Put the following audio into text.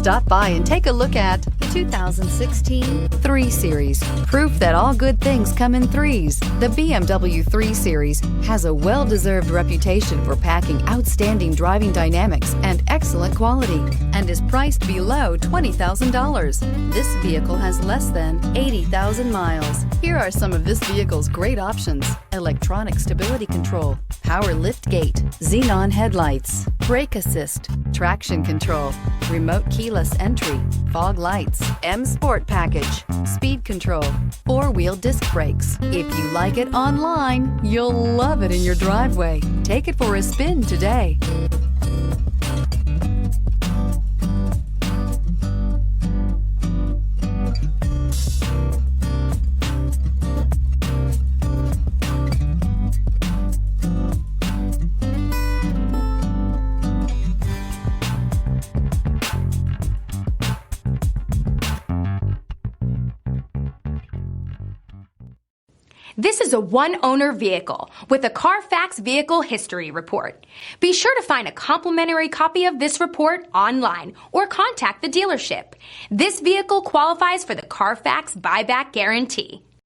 Stop by and take a look at the 2016 3 Series. Proof that all good things come in threes. The BMW 3 Series has a well-deserved reputation for packing outstanding driving dynamics and excellent quality, and is priced below $20,000. This vehicle has less than 80,000 miles. Here are some of this vehicle's great options: electronic stability control, power lift gate, xenon headlights, brake assist, traction control, remote keyless entry, fog lights, M Sport package, speed control, 4-wheel disc brakes. If you like it online, you'll love it in your driveway. Take it for a spin today. This is a one-owner vehicle with a Carfax Vehicle History Report. Be sure to find a complimentary copy of this report online or contact the dealership. This vehicle qualifies for the Carfax Buyback Guarantee.